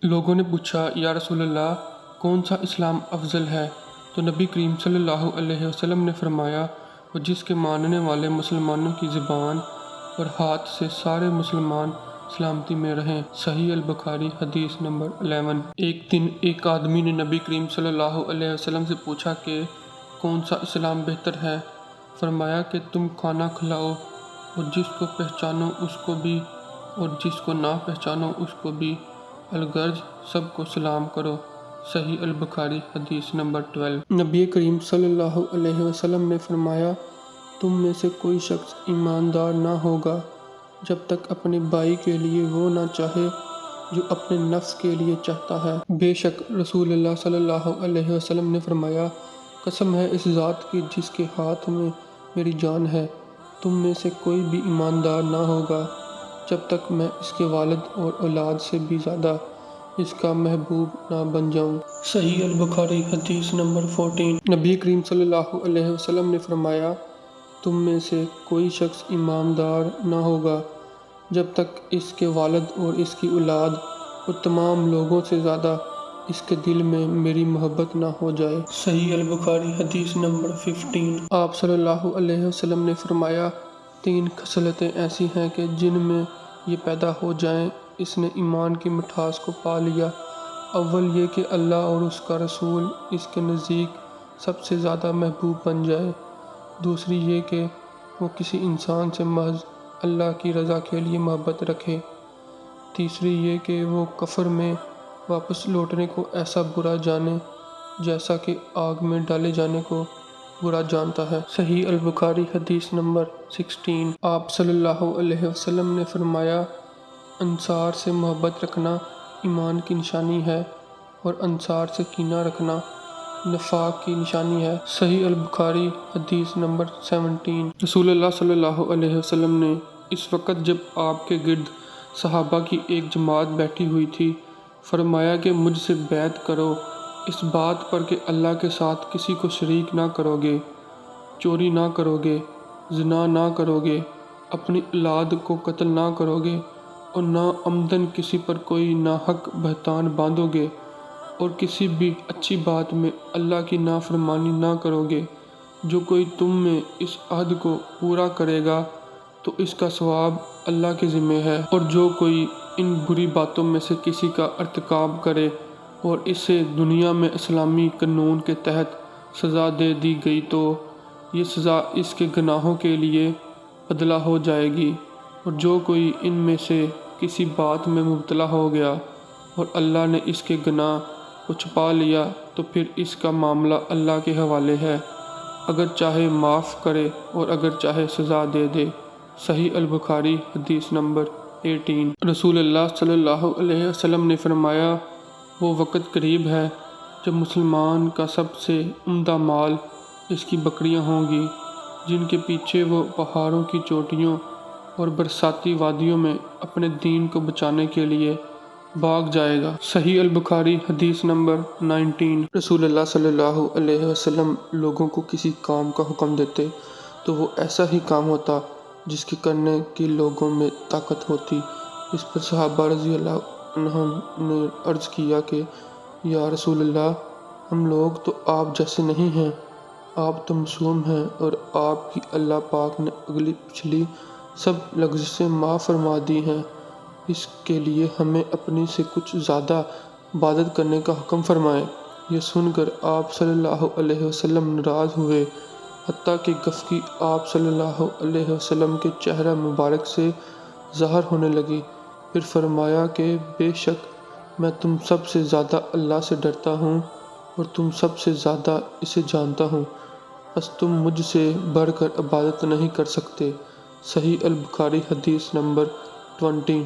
لوگوں نے پوچھا یا رسول اللہ کون سا اسلام افضل ہے؟ تو نبی کریم صلی اللہ علیہ وسلم نے فرمایا وہ جس کے ماننے والے مسلمانوں کی زبان اور ہاتھ سے سارے مسلمان سلامتی میں رہیں۔ صحیح البخاری حدیث نمبر 11۔ ایک دن ایک آدمی نے نبی کریم صلی اللہ علیہ وسلم سے پوچھا کہ کون سا اسلام بہتر ہے؟ فرمایا کہ تم کھانا کھلاؤ اور جس کو پہچانو اس کو بھی اور جس کو نہ پہچانو اس کو بھی، الغرض سب کو سلام کرو۔ صحیح البخاری حدیث نمبر 12۔ نبی کریم صلی اللہ علیہ وسلم نے فرمایا تم میں سے کوئی شخص ایماندار نہ ہوگا جب تک اپنے بھائی کے لیے وہ نہ چاہے جو اپنے نفس کے لیے چاہتا ہے۔ بے شک رسول اللہ صلی اللہ علیہ وسلم نے فرمایا قسم ہے اس ذات کی جس کے ہاتھ میں میری جان ہے، تم میں سے کوئی بھی ایماندار نہ ہوگا جب تک میں اس کے والد اور اولاد سے بھی زیادہ اس کا محبوب نہ بن جاؤں۔ صحیح البخاری حدیث نمبر 14۔ نبی کریم صلی اللہ علیہ وسلم نے فرمایا تم میں سے کوئی شخص ایماندار نہ ہوگا جب تک اس کے والد اور اس کی اولاد اور تمام لوگوں سے زیادہ اس کے دل میں میری محبت نہ ہو جائے۔ صحیح البخاری حدیث نمبر 15۔ آپ صلی اللہ علیہ وسلم نے فرمایا 3 خصلتیں ایسی ہیں کہ جن میں یہ پیدا ہو جائیں اس نے ایمان کی مٹھاس کو پا لیا۔ اول یہ کہ اللہ اور اس کا رسول اس کے نزدیک سب سے زیادہ محبوب بن جائے۔ دوسری یہ کہ وہ کسی انسان سے محض اللہ کی رضا کے لیے محبت رکھے۔ تیسری یہ کہ وہ کفر میں واپس لوٹنے کو ایسا برا جانے جیسا کہ آگ میں ڈالے جانے کو برا جانتا ہے۔ صحیح البخاری حدیث نمبر 16۔ آپ صلی اللہ علیہ وسلم نے فرمایا انصار سے محبت رکھنا ایمان کی نشانی ہے اور انصار سے کینہ رکھنا نفاق کی نشانی ہے۔ صحیح البخاری حدیث نمبر 17۔ رسول اللہ صلی اللہ علیہ وسلم نے اس وقت جب آپ کے گرد صحابہ کی ایک جماعت بیٹھی ہوئی تھی فرمایا کہ مجھ سے بیعت کرو اس بات پر کہ اللہ کے ساتھ کسی کو شریک نہ کرو گے، چوری نہ کرو گے، زنا نہ کرو گے، اپنی اولاد کو قتل نہ کرو گے اور نہ عمدن کسی پر کوئی ناحق بہتان باندھو گے اور کسی بھی اچھی بات میں اللہ کی نافرمانی نہ کرو گے۔ جو کوئی تم میں اس عہد کو پورا کرے گا تو اس کا ثواب اللہ کے ذمہ ہے، اور جو کوئی ان بری باتوں میں سے کسی کا ارتکاب کرے اور اسے دنیا میں اسلامی قانون کے تحت سزا دے دی گئی تو یہ سزا اس کے گناہوں کے لیے بدلہ ہو جائے گی، اور جو کوئی ان میں سے کسی بات میں مبتلا ہو گیا اور اللہ نے اس کے گناہ کو چھپا لیا تو پھر اس کا معاملہ اللہ کے حوالے ہے، اگر چاہے معاف کرے اور اگر چاہے سزا دے دے۔ صحیح البخاری حدیث نمبر 18۔ رسول اللہ صلی اللہ علیہ وسلم نے فرمایا وہ وقت قریب ہے جب مسلمان کا سب سے عمدہ مال اس کی بکریاں ہوں گی جن کے پیچھے وہ پہاڑوں کی چوٹیوں اور برساتی وادیوں میں اپنے دین کو بچانے کے لیے بھاگ جائے گا۔ صحیح البخاری حدیث نمبر 19۔ رسول اللہ صلی اللہ علیہ وسلم لوگوں کو کسی کام کا حکم دیتے تو وہ ایسا ہی کام ہوتا جس کے کرنے کی لوگوں میں طاقت ہوتی۔ اس پر صحابہ رضی اللہ عنہم نے عرض کیا کہ یا رسول اللہ ہم لوگ تو آپ جیسے نہیں ہیں، آپ تو معصوم ہیں اور آپ کی اللہ پاک نے اگلی پچھلی سب لغزشیں معاف فرما دی ہیں، اس کے لیے ہمیں اپنی سے کچھ زیادہ عبادت کرنے کا حکم فرمائیں۔ یہ سن کر آپ صلی اللہ علیہ وسلم ناراض ہوئے، حتیٰ کہ گفگی آپ صلی اللہ علیہ وسلم کے چہرہ مبارک سے ظاہر ہونے لگی۔ پھر فرمایا کہ بے شک میں تم سب سے زیادہ اللہ سے ڈرتا ہوں اور تم سب سے زیادہ اسے جانتا ہوں، بس تم مجھ سے بڑھ کر عبادت نہیں کر سکتے۔ صحیح البخاری حدیث نمبر 20۔